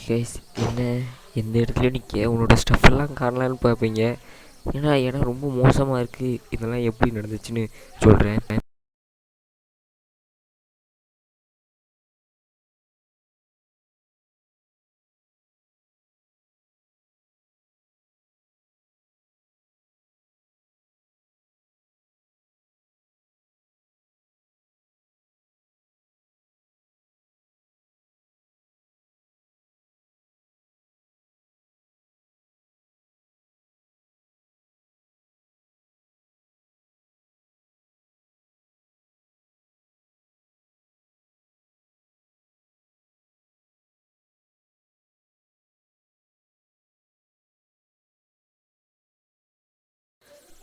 Guys என்ன எந்த இடத்துலையும் நிற்க உன்னோட ஸ்டஃப் எல்லாம் காணலான்னு பார்ப்பீங்க. ஏன்னா இடம் ரொம்ப மோசமாக இருக்குது. இதெல்லாம் எப்படி நடந்துச்சுன்னு சொல்கிறேன்.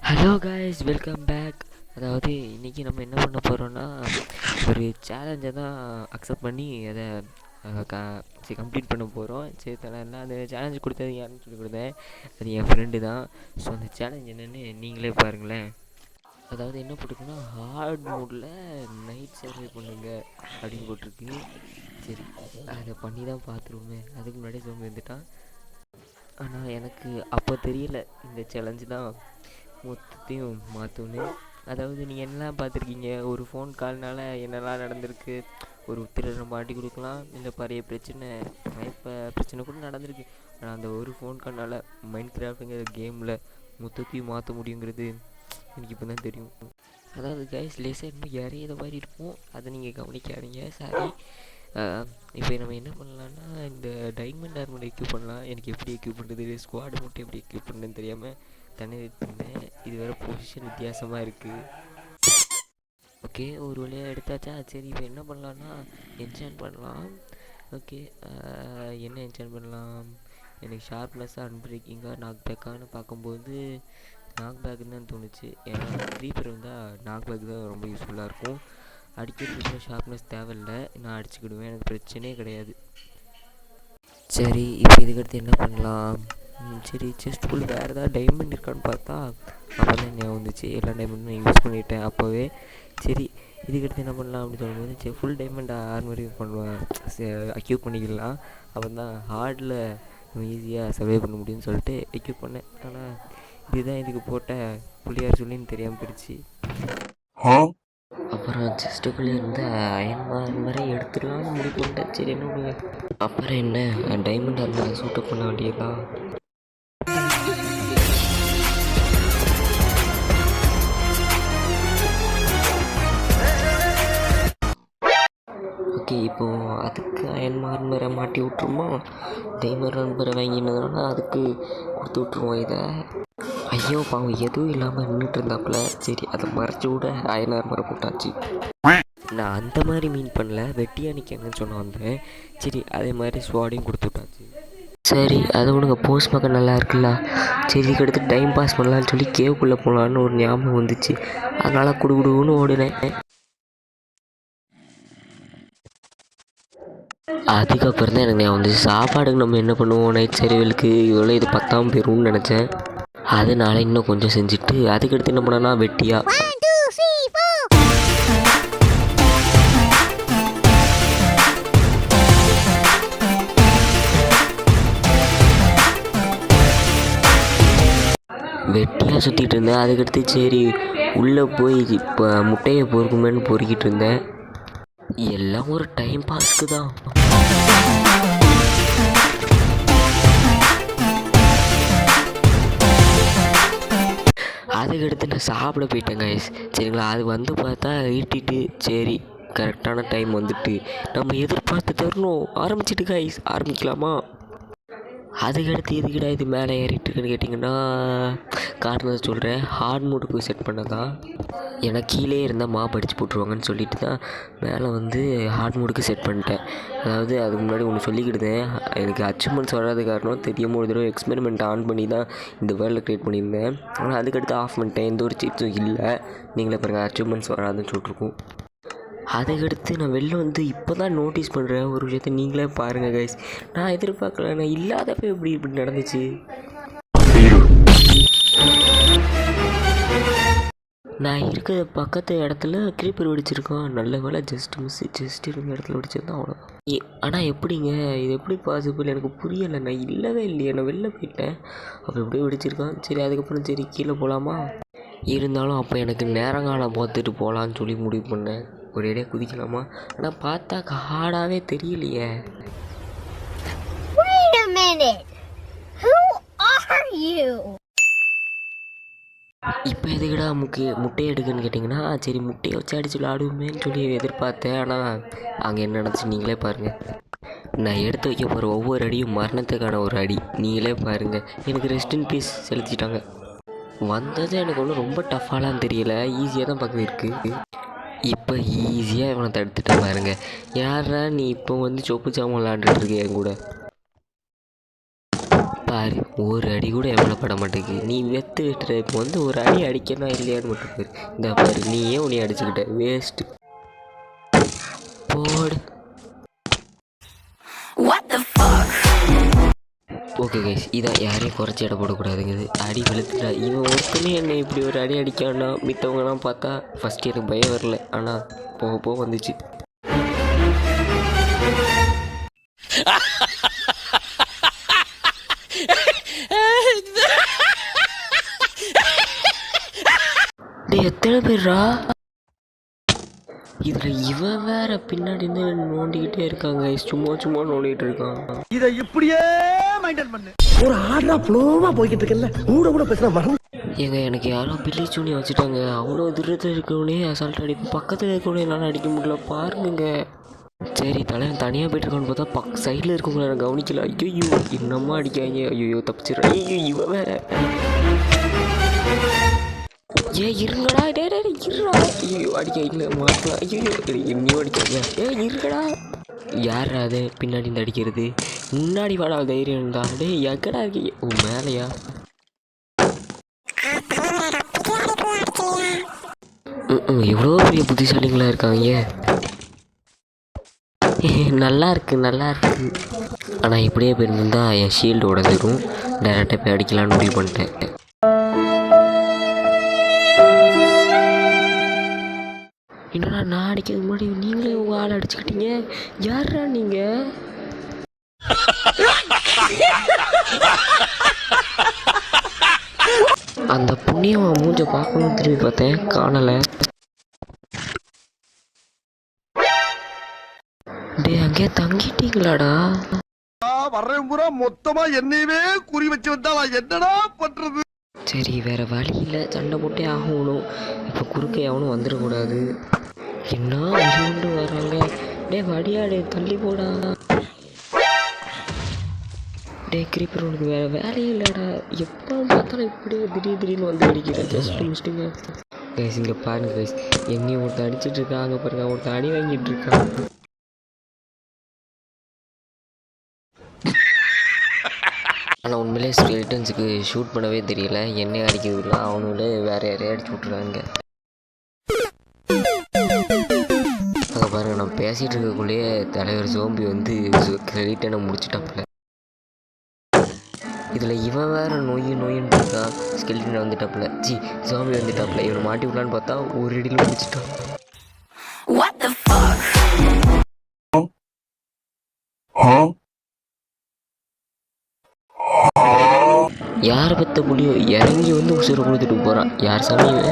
Hello guys, welcome back. அதாவது இன்றைக்கி நம்ம என்ன பண்ண போகிறோன்னா, ஒரு சேலஞ்சை தான் அக்செப்ட் பண்ணி அதை கம்ப்ளீட் பண்ண போகிறோம். சரி நான் அந்த சேலஞ்சு கொடுத்தது யாருன்னு சொல்லி கொடுத்தேன், அது என் ஃப்ரெண்டு தான். ஸோ அந்த சேலஞ்ச் என்னென்னு நீங்களே பாருங்களேன். அதாவது என்ன போட்டிருக்குன்னா, ஹார்ட் மோடில் நைட் சர்வே பண்ணுங்க அப்படின்னு போட்டிருக்கு. சரி அதை பண்ணி தான் பார்த்துருவோமே. அதுக்கு முன்னாடியே சோம்பி வந்துட்டான். ஆனால் எனக்கு அப்போ தெரியல இந்த சேலஞ்சு தான் மொத்தத்தையும் மாற்றோன்னு. அதாவது நீங்கள் என்னெல்லாம் பார்த்துருக்கீங்க, ஒரு ஃபோன் கால்னால் என்னெல்லாம் நடந்திருக்கு. ஒரு திருடனை மாட்டி கொடுக்கலாம், இல்லை பழைய பிரச்சனை கூட நடந்திருக்கு. ஆனால் அந்த ஒரு ஃபோன் கால்னால் மைண்ட் கிராஃப்ட்டுங்கிற கேமில் மொத்தத்தையும் மாற்ற முடியுங்கிறது எனக்கு இப்போ தான் தெரியும். அதாவது கைஸ் லேசாக இன்னும் இறையிற மாதிரி இருக்கும், அதை நீங்கள் கவனிக்காதீங்க, சாரி. இப்போ நம்ம என்ன பண்ணலான்னா, இந்த டைமண்ட் ஆர்மர் எக்யூப் பண்ணலாம். எனக்கு எப்படி எக்யூப் பண்ணுறது, ஸ்குவாடு மட்டும் எப்படி எக்யூப் பண்ணுறதுன்னு தெரியாமல் தண்ணி இருந்தேன். இது வேறு பொசிஷன் வித்தியாசமாக இருக்குது. ஓகே, ஒரு வழியாக எடுத்தாச்சா. சரி இப்போ என்ன பண்ணலான்னா, என்சான் பண்ணலாம். ஓகே, என்ன என்சான் பண்ணலாம். எனக்கு ஷார்ப்னஸ்ஸாக அன்பிரேக்கிங்காக நாக் பேக்கான்னு பார்க்கும்போது நாக் பேக்குன்னு தான் தோணுச்சு. ஏன்னா க்ரீப்பர் வந்தால் நாக் பேக் தான் ரொம்ப யூஸ்ஃபுல்லாக இருக்கும். அடிக்கிறதுக்கு ஷார்ப்னஸ் தேவையில்லை, நான் அடிச்சுக்கிடுவேன், எனக்கு பிரச்சனையே கிடையாது. சரி இப்போ இதுக்கடுத்து என்ன பண்ணலாம். சரி செஸ்ட்டுக்குள்ளே வேறு ஏதாவது டைமண்ட் இருக்கான்னு பார்த்தா அப்போ தான் ஞாபகம் வந்துச்சு. எல்லா டைமண்டும் நான் யூஸ் பண்ணிட்டேன் அப்போவே. சரி இதுக்கடுத்து என்ன பண்ணலாம் அப்படின்னு சொல்லும்போது, சரி ஃபுல் டைமண்ட் ஆர்மரி பண்ணுவேன், அக்யூப் பண்ணிக்கலாம். அப்போ தான் ஹார்டில் ஈஸியாக சர்வே பண்ண முடியும்னு சொல்லிட்டு எக்யூப் பண்ணேன். ஆனால் இதுதான் இதுக்கு போட்ட புள்ளியார் சொல்லின்னு தெரியாமல் போயிடுச்சு. அப்புறம் செஸ்ட்டுக்குள்ளே இருந்த அயன் ஆர்மரை எடுத்துடலான்னு முடிவு பண்ணிட்டேன். சரி என்ன விடுவேன். அப்புறம் என்ன டைமண்ட் ஆர்மரை சூட்டப் பண்ண வேண்டியதான். ஓகே, இப்போது அதுக்கு அயன் ஆர்மரை மாட்டி விட்ருமா. டைமண்ட் ஆர்மரை வாங்கினதுனால அதுக்கு கொடுத்து விட்ருவோம் இதை. ஐயோ பாவம் எதுவும் இல்லாமல் நின்றுட்டு இருந்தாப்புல. சரி அதை மறைச்சி விட அயன் ஆர்மரை போட்டாச்சு. நான் அந்த மாதிரி மீன் பண்ணல, வெட்டியாக நிற்கங்கன்னு சொன்ன வந்தேன். சரி அதே மாதிரி ஸ்வாடையும் கொடுத்து விட்டாச்சு. சரி அது உனக்கு போஸ்ட் பார்க்க நல்லா இருக்குல்ல. சரி இதுக்கு எடுத்து டைம் பாஸ் பண்ணலான்னு சொல்லி கேவுக்குள்ளே போகலான்னு ஒரு ஞாபகம் வந்துச்சு. அதனால் குடுகுடுன்னு ஓடினேன். அதுக்கப்புறம் தான் எனக்கு வந்துச்சு, சாப்பாடுக்கு நம்ம என்ன பண்ணுவோம், நைட் சரிவலுக்கு இவ்வளோ இது பத்தாமல் போயிடும்னு நினச்சேன். அதனால இன்னும் கொஞ்சம் செஞ்சுட்டு அதுக்கடுத்து என்ன பண்ணேன்னா வெட்டியாக சுற்றிட்டு இருந்தேன். அதுக்கடுத்து சரி உள்ளே போய் இப்போ முட்டையை பொறுக்குமேன்னு பொறுக்கிட்டு இருந்தேன். எல்லாம் ஒரு டைம் பாஸ்க்கு தான். அதுக்கடுத்து நான் சாப்பிட போயிட்டேன் கைஸ். சரிங்களா, அது வந்து பார்த்தா ஈட்டிட்டு சரி கரெக்டான டைம் வந்துட்டு நம்ம எதிர்பார்த்து தரணும். ஆரம்பிச்சிட்டு கைஸ், ஆரம்பிக்கலாமா. அதுக்கடுத்து எதுக்கிடா இது மேலே ஏறிட்டுருக்குன்னு கேட்டிங்கன்னா, காரணம் சொல்கிறேன். ஹார்ட் மோடுக்கு செட் பண்ணதான். ஏன்னா கீழே இருந்தால் மாப் அடித்து போட்டுருவாங்கன்னு சொல்லிட்டு தான் மேலே வந்து ஹார்ட் மோடுக்கு செட் பண்ணிட்டேன். அதாவது அதுக்கு முன்னாடி ஒன்று சொல்லிக்கிட்டேன், எனக்கு அச்சீவ்மெண்ட்ஸ் வராது காரணம் தெரியாமல் ஒரு தடவை எக்ஸ்பெரிமெண்ட் ஆன் பண்ணி தான் இந்த வேர்ல்டில் க்ரியேட் பண்ணியிருந்தேன். ஆனால் அதுக்கடுத்து ஆஃப் பண்ணிட்டேன், எந்த ஒரு சீட்ஸும் இல்லை. நீங்களே பாருங்கள், அச்சீவ்மெண்ட்ஸ் வராதுன்னு சொல்லிட்டுருக்கோம். அதுக்கடுத்து நான் வெளில வந்து இப்போ தான் நோட்டீஸ் பண்ணுறேன் ஒரு விஷயத்த, நீங்களே பாருங்கள் கைஸ். நான் எதிர்பார்க்கல, நான் இல்லாதப்போ இப்படி நடந்துச்சு. நான் இருக்கிற பக்கத்து இடத்துல க்ரீப்பர் வெடிச்சிருக்கான். நல்ல வேலை ஜஸ்ட் இருந்த இடத்துல வெடிச்சிருந்தான், அவ்வளோதான். ஆனால் எப்படிங்க இது எப்படி பாசிபிள் எனக்கு புரியலை. நான் இல்லவே இல்லையே, நான் வெளில போயிட்டேன். அப்புறம் எப்படியே வெடிச்சிருக்கான். சரி அதுக்கப்புறம் சரி கீழே போகலாமா. இருந்தாலும் அப்போ எனக்கு நேரங்காலம் பார்த்துட்டு போகலான்னு சொல்லி முடிவு பண்ணேன். ஒரேடியாக குதிக்கலாமா. ஆனால் பார்த்தா ஹார்டாகவே தெரியலையே. இப்போ எதுக்குடா முட்டையை எடுக்குன்னு கேட்டிங்கன்னா, சரி முட்டையை வச்சு அடிச்சு விளாடுவோமேன்னு சொல்லி எதிர்பார்த்தேன். ஆனால் அங்கே என்ன நடந்துச்சு நீங்களே பாருங்கள். நான் எடுத்து வைக்க போகிற ஒவ்வொரு அடியும் மரணத்துக்கான ஒரு அடி. நீங்களே பாருங்கள். எனக்கு ரெஸ்ட் இன் பீஸ் செலுத்திட்டாங்க. வந்தது எனக்கு ஒன்றும் ரொம்ப டஃப்பாலாம் தெரியல, ஈஸியாக தான் பக்கம் இருக்குது. இப்போ ஈஸியாக இவனை தடுத்துட்டேன் பாருங்க. யாரா நீ இப்போ வந்து சொப்பு சாமான் விளாண்டுட்டு இருக்க என் கூட பாரு. ஒரு அடி கூட எவ்வளோ பட மாட்டேங்குது. நீ வெட்டுற இப்போ வந்து ஒரு அடி அடிக்கணும் இல்லையான்னு மட்டும் பாரு. இந்த பாரு நீயே உன்னை அடிச்சுக்கிட்ட வேஸ்ட்டு போடு. ஓகே கைஸ், இதான் யாரையும் குறைச்சி இட போடக்கூடாதுங்குது. அடி வெளுத்துட்டா இவன் ஒருத்தனே என்னை இப்படி ஒரு அடி அடிக்கான்னா மித்தவங்கலாம் பார்த்தா ஃபஸ்ட்டு எனக்கு பயம் வரல. ஆனால் போக போக வந்துச்சு. எத்தனை பேர்ரா இதில் இவன் வேற பின்னாடி இருந்து நோண்டிக்கிட்டே இருக்காங்க. சும்மா சும்மா நோண்டிகிட்டு இருக்கான். இதை இப்படியே மெயின்டைன் பண்ணு. ஒரு ஆடா ஃப்ளோவா போய்கிட்டு இருக்கல, கூட பேசினா மறந்து ஏங்க எனக்கு யாரோ பில்லி சூனி வச்சுட்டாங்க. அவ்வளோ தூரத்தில் இருக்கவனே அசால்ட் அடிப்போம், பக்கத்தில் இருக்கவனே என்னால் அடிக்க முடியல பாருங்க. சரி தலைவன் தனியாக போயிட்டுருக்கான்னு பார்த்தா சைடில் இருக்கவங்கள நான் கவனிக்கல. ஐயோ என்னம்மா அடிக்காங்க. ஐயோ தப்பிச்சிடுறேன். ஐயோ இவன் வேற இருங்கடா. டே இருடா. ஐயோ அடிக்க இல்லை மாட்டலாம். ஐயோ என்னையும் அடிக்காங்க. இருங்கடா. யார் அது பின்னாடி இருந்து அடிக்கிறது? முன்னாடி வாடா தைரியம் இருந்தா. டே எக்கடா இருக்கீங்க? ஓ மேலையா? எவ்வளோ பெரிய புத்திசாலிங்களாக இருக்காங்க. நல்லா இருக்கு. ஆனால் இப்படியே போயிருந்தா என் ஷீல்டு உடஞ்சிடும். டேரெக்டாக போய் அடிக்கலான்னு முடிவு பண்ணிட்டேன். என்னடா நான் அடிக்கிறது முன்னாடி நீங்களே உங்கள் ஆள் அடிச்சுக்கிட்டீங்க. யாரா நீங்கள்? அந்த புண்ணியம் மூஞ்ச பார்க்கணும் திரும்பி பார்த்தேன், காணலை. டே அங்கே தங்கிட்டீங்களாடா? வர்றேன் பூரா மொத்தமா என்னையவே குறி வச்சு வந்தா என்னடா பண்றது? சரி வேற வழி இல்லை, சண்டை போட்டே ஆகணும். இப்போ குறுக்க எவனும் வந்துடக்கூடாது. என்ன அஞ்சு வராங்க. டே வடியாடே தள்ளி போடா. டே கிரீப்பர் உனக்கு வேற வேலையே இல்லைடா. எப்போ பார்த்தாலும் இப்படியே திடீர்னு வந்து அடிக்கிறேன். ஜஸ்ட் மிஸ்டிங்க கைஸ். இங்கே பாருங்க கைஸ், என்னையும் ஒருத்தர் அடிச்சுட்டு இருக்காங்க பாருங்க. ஒருத்தர் அடி வாங்கிட்டு இருக்காங்க. ஆனால் உண்மையிலே ஸ்கெலிட்டன்ஸுக்கு ஷூட் பண்ணவே தெரியல. என்னை அடிக்கிறதுல அவனுங்களே வேறு யாரையும் அடிச்சு விட்ருக்காங்க. அங்கே பாருங்க, நான் பேசிகிட்டு இருக்கக்குள்ளேயே தலைவர் சோம்பி வந்து ஸ்கெலிட்டனை முடிச்சுட்டாப்புல. இதில் இவன் வேறு நோயின்னு இருக்கா. ஸ்கெலிட்டனை வந்துட்டாப்புல. சோம்பி வந்துட்டாப்புல. இவனை மாட்டி விடலான்னு பார்த்தா ஒரு அடியில் முடிச்சுட்டான். யாரை பற்ற புள்ளியோ இறங்கி வந்து உசுரை கொடுத்துட்டு போகிறான். யார் சமையல்?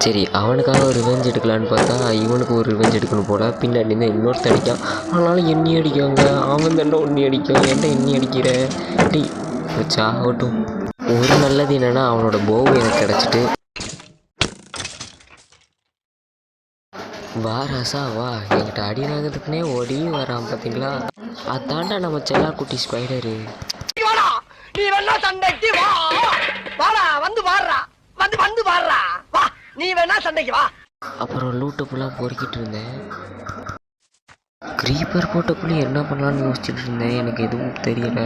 சரி அவனுக்காக ஒரு ரிவெஞ்ச் எடுக்கலான்னு பார்த்தா இவனுக்கு ஒரு ரிவெஞ்ச் எடுக்கணும் போல. பின்னாடி இருந்து இன்னொருத்த அடிக்கான். ஆனாலும் எண்ணி அடிக்காங்க. அவன் தாண்டா ஒண்ணி அடிக்கான். ஏன்டா எண்ணி அடிக்கிற? டி வச்சாகட்டும். ஒரு நல்லது என்னன்னா அவனோட போவு எனக்கு கிடச்சிட்டு. வா ராசா வா, என்கிட்ட அடி வாங்கிறதுக்குனே ஓடி வரான் பார்த்தீங்களா? அதாண்டா நம்ம செல்லா குட்டி ஸ்பைடரு. நீ வேணா சண்டைக்கு வா. வாடா வந்து பாடுறா. வந்து பாடுறா. வா நீ வேணா சண்டைக்கு வா. அப்புறம் லூட்டு ஃபுல்லாக பொறுக்கிட்டு இருந்தேன். க்ரீப்பர் போட்டக்குள்ளே என்ன பண்ணலான்னு யோசிச்சுட்டு இருந்தேன். எனக்கு எதுவும் தெரியல.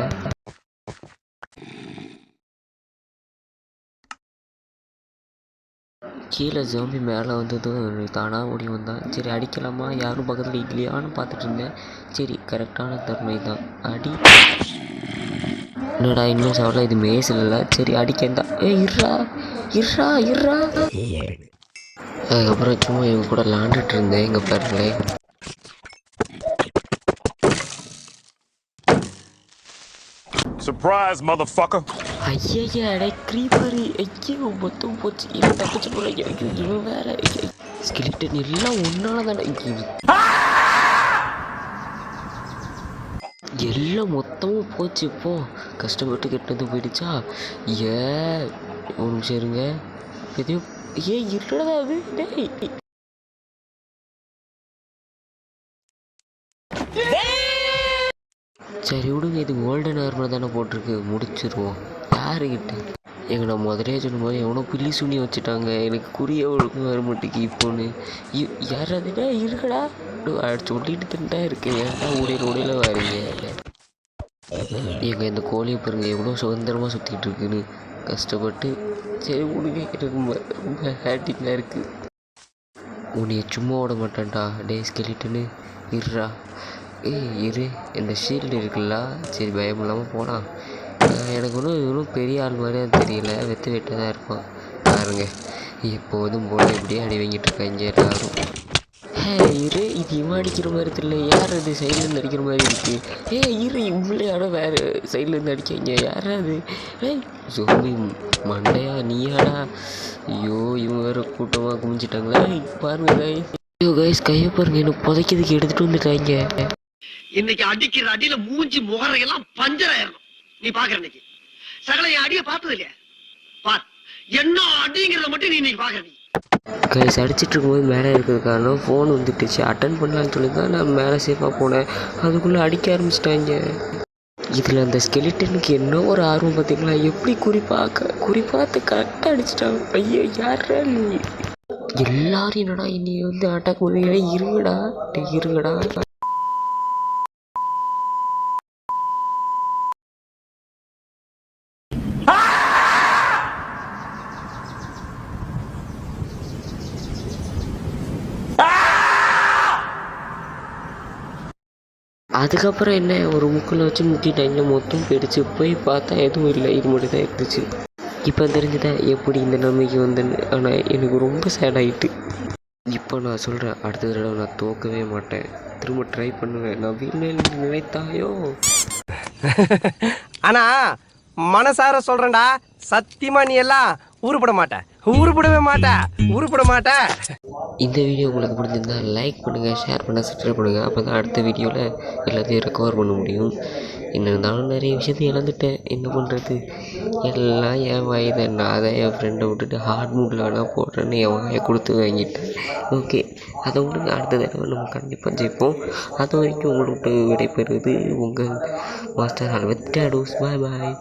கீழே ஜோம்பி மேலே வந்ததும் தானாக ஓடி வந்தான். சரி அடிக்கலாமா, யாரும் பக்கத்தில் இல்லையான்னு பார்த்துட்டு இருந்தேன். சரி கரெக்டான தருணை தான். அடி. என்னடா இன்னும் சாப்பிடல, இது மேஸ் இல்லைல்ல. சரி அடிக்கந்தா. இருறா. அதுக்கப்புறம் சும்மா இவங்க கூட விளாண்டுட்டு இருந்தேன். இங்கே பாருங்களேன். Surprise, motherfucker. ஐயா அடே க்ரீப்பரு ஐயோ மொத்தம் போச்சு இவன் தப்பிச்சு போகிறாங்க ஐயோ இவன் வேற ஸ்கெலிட்டன் எல்லாம் ஒன்றால தானே எல்லாம் மொத்தமும் போச்சு இப்போ கஷ்டப்பட்டு கெட்டது போயிடுச்சா ஏ ஒரு நிமிஷம் இருங்க எதையும் இருடா அது டேய் சரி விடுங்க இது கோல்டன் ஆர்மர் தானே போட்டிருக்கு முடிச்சிருவோம் யாருக்கிட்ட எங்க நான் முதலே சொன்ன மாதிரி எவனோ பில்லி சுண்ணி வச்சுட்டாங்க எனக்கு குறிய ஒழுங்கும் வர மாட்டேங்கி இப்போன்னு யாராவதுடா இருக்கடா சொல்லிட்டு தின்ட்டா இருக்கேன் ஏன்டா உடையில வரீங்க எங்கள் இந்த கோழியை பாருங்க எவ்வளோ சுதந்திரமாக சுற்றிட்டு இருக்குன்னு கஷ்டப்பட்டு சரி விடுங்க எனக்கு ரொம்ப ஹேட்டிங்காக இருக்குது உன்னைய சும்மா விட மாட்டான்டா டே ஸ்கெலிட்டனு இருறா இரு இந்த ஷீல்டு இருக்குல்ல சரி பயம் இல்லாமல் போகலாம் எனக்கு இன்னும் பெரிய ஆள் மாதிரியா தெரியல வெத்து வெட்டு தான் இருப்பான் பாருங்க எப்போதும் போல இப்படியே அடி வாங்கிட்டு இருக்காங்க எல்லாரும் இரு இது இவன் அடிக்கிற மாதிரி தெரியல யார் அது சைட்லேருந்து அடிக்கிற மாதிரி இருக்குது இரு இவங்களே ஆனால் வேறு சைட்லேருந்து அடிக்காங்க யாரா அது ஜோம்பி மண்டையா நீயாடா ஐயோ இவங்க வேறு கூட்டமாக குமிச்சிட்டாங்களா பாருங்க ஐயோ கைஸ் கையை பாருங்க எனக்கு புதைக்கிறதுக்கு எடுத்துகிட்டு வந்துட்டாங்க இன்னைக்கு அடிக்கிற அடியில மூஞ்சி முகரையெல்லாம் பஞ்சர் ஆயிரணும் நீ பாக்குற இன்னைக்கு சகல என் அடிய பார்த்தது இல்லையா பார் என்ன அடிங்கிறத மட்டும் நீ இன்னைக்கு பாக்குற நீ கைஸ் அடிச்சிட்டு இருக்கும்போது மேலே இருக்கிறது காரணம் ஃபோன் வந்துட்டுச்சு அட்டன் பண்ணலான்னு சொல்லி தான் நான் மேலே சேஃபாக போனேன் அதுக்குள்ளே அடிக்க ஆரம்பிச்சிட்டாங்க இதில் அந்த ஸ்கெலிட்டனுக்கு என்ன ஒரு ஆர்வம் பார்த்தீங்களா எப்படி குறிப்பாத்து கரெக்டாக அடிச்சிட்டாங்க ஐயோ யாரா நீ எல்லாரும் என்னடா இன்னி வந்து அட்டாக் பண்ணி இருங்கடா அதுக்கப்புறம் என்ன ஒரு முக்கில் வச்சு முட்டிட்டாங்க மொத்தம் போயிடுச்சு போய் பார்த்தா எதுவும் இல்லை இது மட்டும் தான் இருந்துச்சு இப்போ தெரிஞ்சுதான் எப்படி இந்த நிலைமைக்கு வந்தேன்னு ஆனால் எனக்கு ரொம்ப சேட் ஆகிட்டு இப்போ நான் சொல்கிறேன் அடுத்த தடவை நான் தோக்கவே மாட்டேன் திரும்ப ட்ரை பண்ணுவேன் நான் வீட்டில் நினைத்தாயோ ஆனா மனசார சொல்றேன்டா சத்தியமா நீ எல்லாம் உருப்பட மாட்ட இந்த வீடியோ உங்களுக்கு பிடிச்சிருந்தா லைக் பண்ணுங்கள் ஷேர் பண்ணுங்கள் சப்ஸ்கிரைப் பண்ணுங்கள் அப்போ தான் அடுத்த வீடியோவில் எல்லாத்தையும் ரெக்கவர் பண்ண முடியும் என்ன இருந்தாலும் நிறைய விஷயத்தை இழந்துட்டேன் என்ன பண்ணுறது எல்லாம் என் வாய் தான் நான் தான் என் ஃப்ரெண்டை விட்டுட்டு ஹார்ட் மூடில் வேணால் போடுறேன்னு என் வாயை கொடுத்து வாங்கிட்டேன் ஓகே அதை விட்டு அடுத்த தடவை நம்ம கண்டிப்பாக ஜெயிப்போம் அது வரைக்கும் உங்களை விட்டு விடைபெறுவது உங்கள் மாஸ்டர் அல்வெட் டாடூஸ் பாய்